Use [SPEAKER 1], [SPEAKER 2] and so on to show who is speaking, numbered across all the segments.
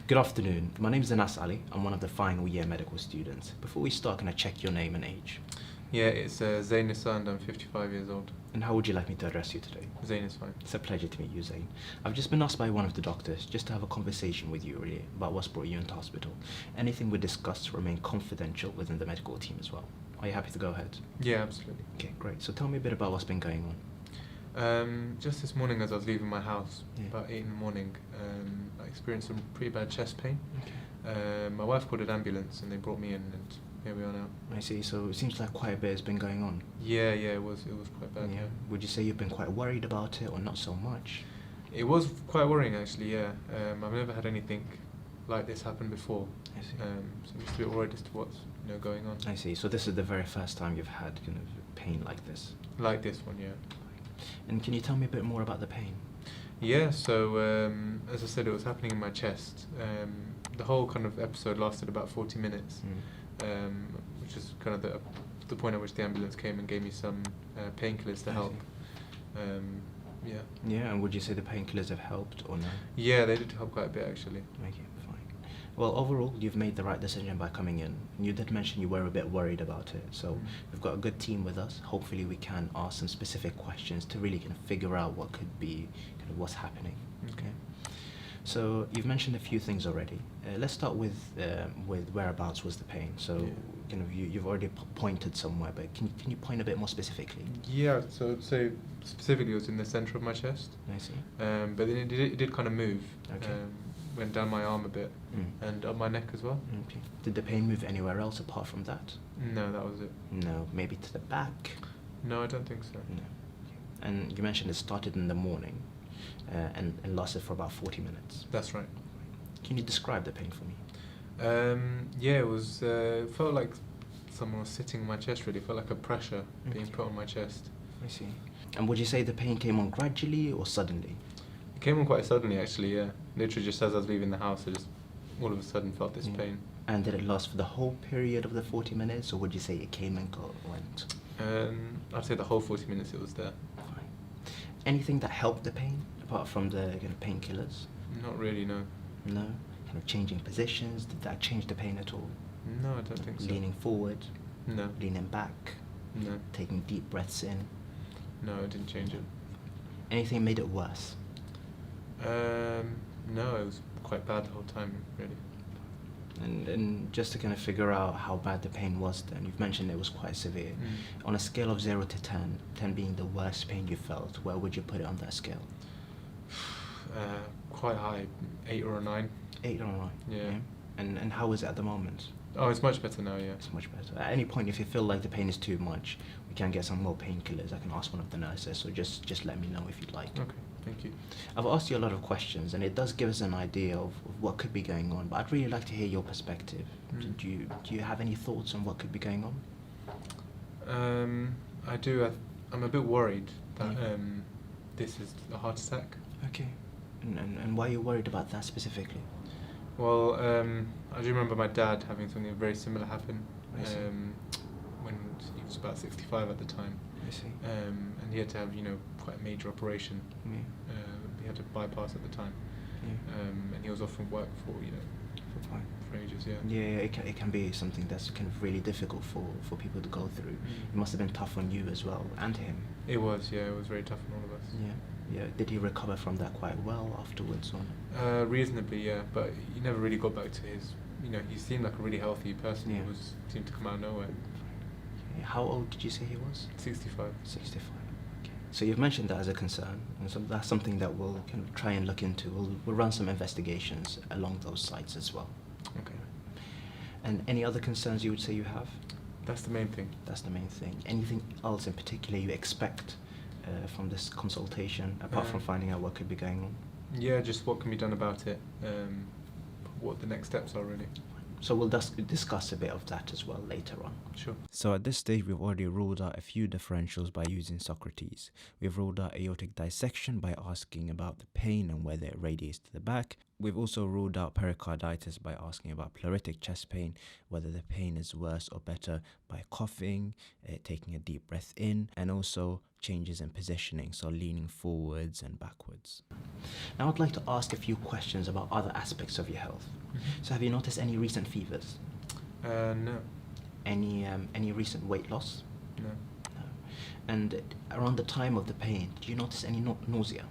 [SPEAKER 1] Good afternoon. My name is Anas Ali. I'm one of the final year medical students. Before we start, can I check your name and age?
[SPEAKER 2] Yeah, it's Zain Nissan. I'm 55 years old.
[SPEAKER 1] And how would you like me to address you today?
[SPEAKER 2] Zain is fine.
[SPEAKER 1] It's a pleasure to meet you, Zain. I've just been asked by one of the doctors just to have a conversation with you really about what's brought you into hospital. Anything we discuss remain confidential within the medical team as well. Are you happy to go ahead?
[SPEAKER 2] Yeah, absolutely.
[SPEAKER 1] Okay, great. So tell me a bit about what's been going on.
[SPEAKER 2] Just this morning as I was leaving my house,
[SPEAKER 1] Yeah.
[SPEAKER 2] about 8 in the morning, I experienced some pretty bad chest pain.
[SPEAKER 1] Okay.
[SPEAKER 2] My wife called an ambulance and they brought me in, and here we are now.
[SPEAKER 1] I see. So it seems like quite a bit has been going on.
[SPEAKER 2] Yeah, it was quite bad. Yeah.
[SPEAKER 1] Would you say you've been quite worried about it or not so much?
[SPEAKER 2] It was quite worrying actually. Yeah. I've never had anything like this happen before.
[SPEAKER 1] I see.
[SPEAKER 2] So I'm just a bit worried as to what's going on.
[SPEAKER 1] I see. So this is the very first time you've had kind of pain like this.
[SPEAKER 2] Like this one, yeah.
[SPEAKER 1] And can you tell me a bit more about the pain?
[SPEAKER 2] Yeah, so as I said, it was happening in my chest. The whole kind of episode lasted about 40 minutes, which is kind of the point at which the ambulance came and gave me some painkillers to help. Yeah.
[SPEAKER 1] Yeah, and would you say the painkillers have helped or no?
[SPEAKER 2] Yeah, they did help quite a bit actually.
[SPEAKER 1] Okay, fine. Well, overall, you've made the right decision by coming in. You did mention you were a bit worried about it, so we've got a good team with us. Hopefully we can ask some specific questions to really kind of figure out what could be kind of what's happening.
[SPEAKER 2] Okay.
[SPEAKER 1] So you've mentioned a few things already. Let's start with whereabouts was the pain. So
[SPEAKER 2] Yeah.
[SPEAKER 1] kind of you've already pointed somewhere, but can you point a bit more specifically?
[SPEAKER 2] Yeah, so specifically it was in the centre of my chest,
[SPEAKER 1] I see.
[SPEAKER 2] but then it did kind of move.
[SPEAKER 1] Okay.
[SPEAKER 2] Went down my arm a bit and up my neck as well.
[SPEAKER 1] Okay. Did the pain move anywhere else apart from that?
[SPEAKER 2] No, that was it.
[SPEAKER 1] No, maybe to the back?
[SPEAKER 2] No, I don't think so.
[SPEAKER 1] No. And you mentioned it started in the morning and lasted for about 40 minutes.
[SPEAKER 2] That's right.
[SPEAKER 1] Can you describe the pain for me?
[SPEAKER 2] Yeah, it was. It felt like someone was sitting on my chest. Really, it felt like a pressure being put on my chest.
[SPEAKER 1] I see. And would you say the pain came on gradually or suddenly?
[SPEAKER 2] It came on quite suddenly, actually. Yeah, literally just as I was leaving the house, I just all of a sudden felt this pain.
[SPEAKER 1] And did it last for the whole period of the 40 minutes, or would you say it came and went?
[SPEAKER 2] I'd say the whole 40 minutes it was there.
[SPEAKER 1] Fine. Anything that helped the pain apart from the kind of painkillers?
[SPEAKER 2] Not really, no.
[SPEAKER 1] No. Kind of changing positions. Did that change the pain at all?
[SPEAKER 2] No, I don't think so.
[SPEAKER 1] Leaning forward.
[SPEAKER 2] No.
[SPEAKER 1] Leaning back.
[SPEAKER 2] No.
[SPEAKER 1] Taking deep breaths in.
[SPEAKER 2] No, it didn't change it.
[SPEAKER 1] Anything made it worse?
[SPEAKER 2] No, it was quite bad the whole time, really.
[SPEAKER 1] And just to kind of figure out how bad the pain was then, you've mentioned it was quite severe. On a scale of 0 to 10, 10 being the worst pain you felt, where would you put it on that scale?
[SPEAKER 2] Quite high, 8 or a 9.
[SPEAKER 1] 8 or 9?
[SPEAKER 2] Yeah.
[SPEAKER 1] And how is it at the moment?
[SPEAKER 2] Oh, it's much better now, yeah.
[SPEAKER 1] It's much better. At any point, if you feel like the pain is too much, we can get some more painkillers. I can ask one of the nurses, so just let me know if you'd like.
[SPEAKER 2] Okay, thank you.
[SPEAKER 1] I've asked you a lot of questions, and it does give us an idea of what could be going on, but I'd really like to hear your perspective. Do you have any thoughts on what could be going on?
[SPEAKER 2] I do. I'm a bit worried that this is a heart attack.
[SPEAKER 1] Okay. And why are you worried about that specifically?
[SPEAKER 2] Well, I do remember my dad having something very similar happen when he was about 65 at the time.
[SPEAKER 1] I see.
[SPEAKER 2] And he had to have, quite a major operation.
[SPEAKER 1] Yeah.
[SPEAKER 2] He had to bypass at the time.
[SPEAKER 1] Yeah.
[SPEAKER 2] And he was off from work for ages, yeah.
[SPEAKER 1] Yeah, it can be something that's kind of really difficult for people to go through. It must have been tough on you as well, and him.
[SPEAKER 2] It was, yeah, it was very tough on all of us.
[SPEAKER 1] Yeah. Did he recover from that quite well afterwards, or no?
[SPEAKER 2] Reasonably, yeah, but he never really got back to his, he seemed like a really healthy person.
[SPEAKER 1] Yeah.
[SPEAKER 2] He seemed to come out of nowhere.
[SPEAKER 1] Okay. How old did you say he was?
[SPEAKER 2] 65.
[SPEAKER 1] 65. Okay. So you've mentioned that as a concern, and so that's something that we'll kind of try and look into. We'll run some investigations along those sites as well.
[SPEAKER 2] Okay.
[SPEAKER 1] And any other concerns you would say you have?
[SPEAKER 2] That's the main thing.
[SPEAKER 1] That's the main thing. Anything else in particular you expect from this consultation, apart from finding out what could be going on?
[SPEAKER 2] Yeah, just what can be done about it, what the next steps are really.
[SPEAKER 1] So we'll discuss a bit of that as well later on.
[SPEAKER 2] Sure.
[SPEAKER 1] So at this stage, we've already ruled out a few differentials by using Socrates. We've ruled out aortic dissection by asking about the pain and whether it radiates to the back. We've also ruled out pericarditis by asking about pleuritic chest pain, whether the pain is worse or better by coughing, taking a deep breath in, and also changes in positioning, so leaning forwards and backwards.
[SPEAKER 3] Now I'd like to ask a few questions about other aspects of your health. So have you noticed any recent fevers?
[SPEAKER 2] No.
[SPEAKER 3] Any recent weight loss?
[SPEAKER 2] No.
[SPEAKER 3] No. And around the time of the pain, did you notice any nausea?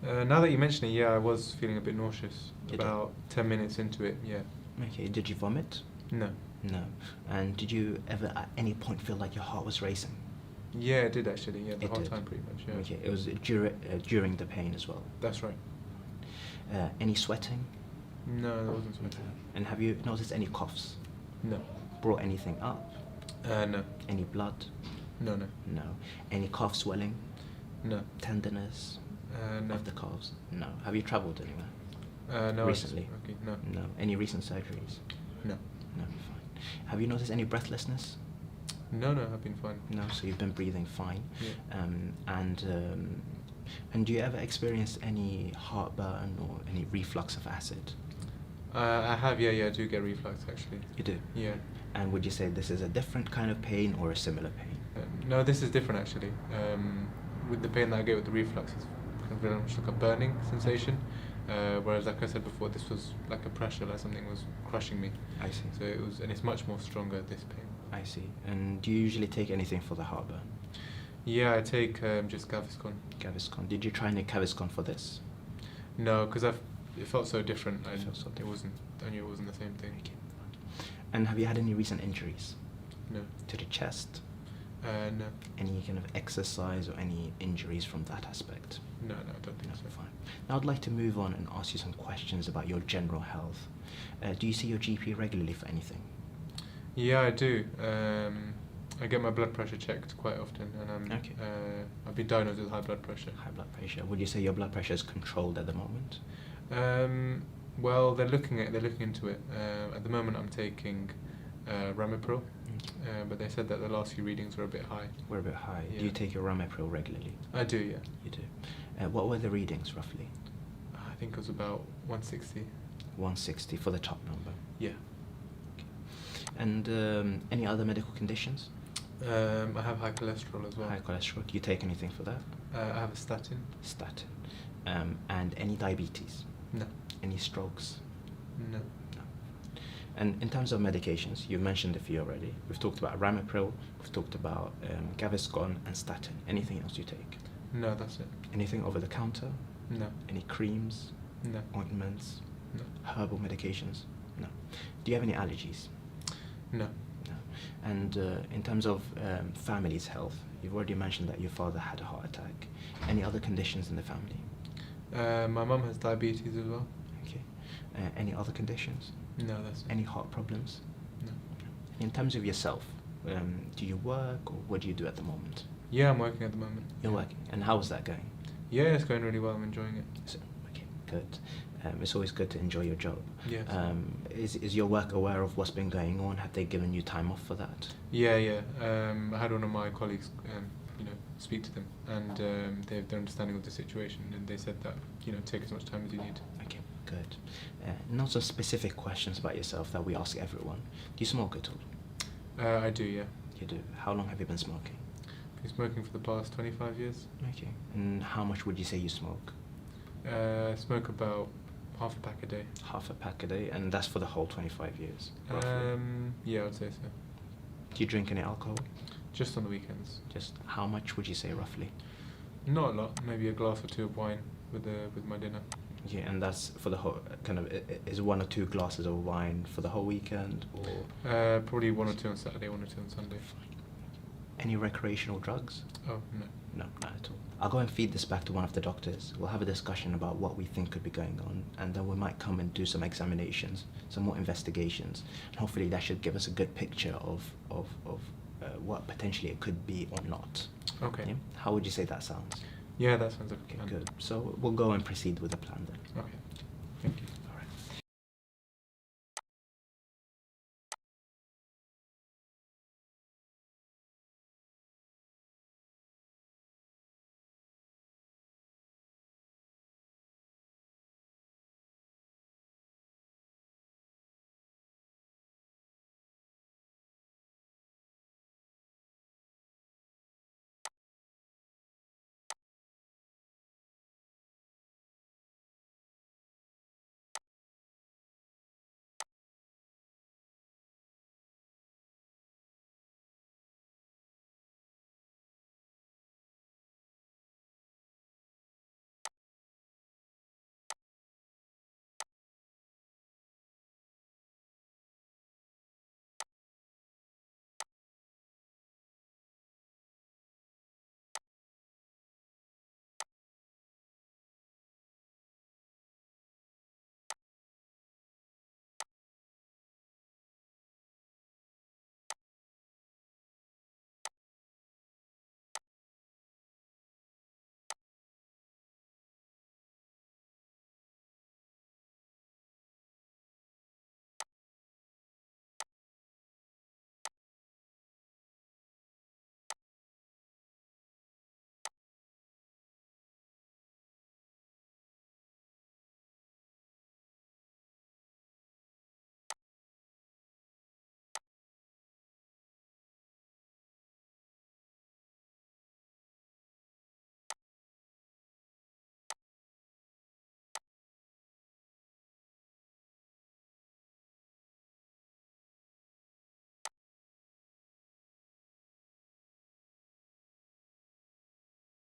[SPEAKER 2] Now that you mention it, yeah, I was feeling a bit nauseous.
[SPEAKER 3] Did
[SPEAKER 2] about 10 minutes into it, yeah.
[SPEAKER 3] Okay, did you vomit?
[SPEAKER 2] No.
[SPEAKER 3] No. And did you ever at any point feel like your heart was racing?
[SPEAKER 2] Yeah, it did actually, yeah, the
[SPEAKER 3] It
[SPEAKER 2] whole
[SPEAKER 3] did.
[SPEAKER 2] time pretty much, yeah.
[SPEAKER 3] Okay, it was during the pain as well.
[SPEAKER 2] That's right.
[SPEAKER 3] Any sweating?
[SPEAKER 2] No, there wasn't sweating.
[SPEAKER 3] And have you noticed any coughs?
[SPEAKER 2] No.
[SPEAKER 3] Brought anything up?
[SPEAKER 2] No.
[SPEAKER 3] Any blood?
[SPEAKER 2] No, no.
[SPEAKER 3] No. Any calf swelling?
[SPEAKER 2] No.
[SPEAKER 3] Tenderness
[SPEAKER 2] No.
[SPEAKER 3] of the calves? No. Have you travelled anywhere?
[SPEAKER 2] No.
[SPEAKER 3] Recently?
[SPEAKER 2] Okay, no.
[SPEAKER 3] No. Any recent surgeries?
[SPEAKER 2] No.
[SPEAKER 3] No, fine. Have you noticed any breathlessness?
[SPEAKER 2] No, I've been fine.
[SPEAKER 3] No, so you've been breathing fine.
[SPEAKER 2] Yeah.
[SPEAKER 3] And do you ever experience any heartburn or any reflux of acid?
[SPEAKER 2] I have, yeah, I do get reflux actually.
[SPEAKER 3] You do?
[SPEAKER 2] Yeah.
[SPEAKER 3] And would you say this is a different kind of pain or a similar pain?
[SPEAKER 2] No, this is different actually. With the pain that I get with the reflux, it's kind of very much like a burning sensation. Whereas, like I said before, this was like a pressure, like something was crushing me.
[SPEAKER 3] I see.
[SPEAKER 2] So it was, and it's much more stronger, this pain.
[SPEAKER 3] I see. And do you usually take anything for the heartburn?
[SPEAKER 2] Yeah, I take just Gaviscon.
[SPEAKER 3] Gaviscon. Did you try any Gaviscon for this?
[SPEAKER 2] No, because it felt so different.
[SPEAKER 3] It felt so
[SPEAKER 2] It
[SPEAKER 3] different.
[SPEAKER 2] wasn't. I knew it wasn't the same thing.
[SPEAKER 3] Okay. And have you had any recent injuries
[SPEAKER 2] No.
[SPEAKER 3] to the chest?
[SPEAKER 2] No.
[SPEAKER 3] Any kind of exercise or any injuries from that aspect?
[SPEAKER 2] No, I don't think
[SPEAKER 3] No,
[SPEAKER 2] so.
[SPEAKER 3] fine. Now I'd like to move on and ask you some questions about your general health. Do you see your GP regularly for anything?
[SPEAKER 2] Yeah, I do. I get my blood pressure checked quite often, and
[SPEAKER 3] Okay.
[SPEAKER 2] I've been diagnosed with high blood pressure.
[SPEAKER 3] High blood pressure. Would you say your blood pressure is controlled at the moment?
[SPEAKER 2] Well, they're looking into it. At the moment, I'm taking Ramipril, but they said that the last few readings were a bit high.
[SPEAKER 3] We're a bit high.
[SPEAKER 2] Yeah.
[SPEAKER 3] Do you take your Ramipril regularly?
[SPEAKER 2] I do, yeah.
[SPEAKER 3] You do. What were the readings roughly?
[SPEAKER 2] I think it was about 160.
[SPEAKER 3] 160 for the top number.
[SPEAKER 2] Yeah.
[SPEAKER 3] And any other medical conditions?
[SPEAKER 2] I have high cholesterol as well.
[SPEAKER 3] High cholesterol. Do you take anything for that?
[SPEAKER 2] I have a statin.
[SPEAKER 3] Statin. And any diabetes?
[SPEAKER 2] No.
[SPEAKER 3] Any strokes?
[SPEAKER 2] No.
[SPEAKER 3] No. And in terms of medications, you've mentioned a few already. We've talked about Ramipril, we've talked about Gaviscon and statin. Anything else you take?
[SPEAKER 2] No, that's it.
[SPEAKER 3] Anything over the counter?
[SPEAKER 2] No.
[SPEAKER 3] Any creams,
[SPEAKER 2] No.
[SPEAKER 3] ointments,
[SPEAKER 2] No.
[SPEAKER 3] herbal medications? No. Do you have any allergies?
[SPEAKER 2] No.
[SPEAKER 3] No. And in terms of family's health, you've already mentioned that your father had a heart attack. Any other conditions in the family?
[SPEAKER 2] My mum has diabetes as well.
[SPEAKER 3] Okay. Any other conditions?
[SPEAKER 2] No, that's it.
[SPEAKER 3] Any heart problems?
[SPEAKER 2] No.
[SPEAKER 3] In terms of yourself, do you work or what do you do at the moment?
[SPEAKER 2] Yeah, I'm working at the moment.
[SPEAKER 3] You're working. And how is that going?
[SPEAKER 2] Yeah, it's going really well. I'm enjoying it.
[SPEAKER 3] So, okay, good. It's always good to enjoy your job.
[SPEAKER 2] Yes.
[SPEAKER 3] Is your work aware of what's been going on? Have they given you time off for that?
[SPEAKER 2] Yeah. I had one of my colleagues, speak to them, and they're understanding of the situation, and they said that, take as much time as you need.
[SPEAKER 3] Okay, good. Now some specific questions about yourself that we ask everyone. Do you smoke at all?
[SPEAKER 2] I do, yeah.
[SPEAKER 3] You do. How long have you been smoking?
[SPEAKER 2] Been smoking for the past 25 years.
[SPEAKER 3] Okay. And how much would you say you smoke?
[SPEAKER 2] I smoke about half a pack a day.
[SPEAKER 3] Half a pack a day, and that's for the whole 25 years, roughly.
[SPEAKER 2] Yeah, I'd say so.
[SPEAKER 3] Do you drink any alcohol?
[SPEAKER 2] Just on the weekends.
[SPEAKER 3] Just how much would you say roughly?
[SPEAKER 2] Not a lot. Maybe a glass or two of wine with my dinner.
[SPEAKER 3] Yeah, and that's for the whole is 1 or 2 glasses of wine for the whole weekend, or
[SPEAKER 2] Probably 1 or 2 on Saturday, 1 or 2 on Sunday.
[SPEAKER 3] any recreational drugs?
[SPEAKER 2] Oh, no.
[SPEAKER 3] No, not at all. I'll go and feed this back to one of the doctors. We'll have a discussion about what we think could be going on, and then we might come and do some examinations, some more investigations, and hopefully that should give us a good picture of what potentially it could be or not.
[SPEAKER 2] Okay.
[SPEAKER 3] Yeah? How would you say that sounds?
[SPEAKER 2] Yeah, that sounds like a
[SPEAKER 3] Okay,
[SPEAKER 2] plan.
[SPEAKER 3] good. So we'll go and proceed with the plan then.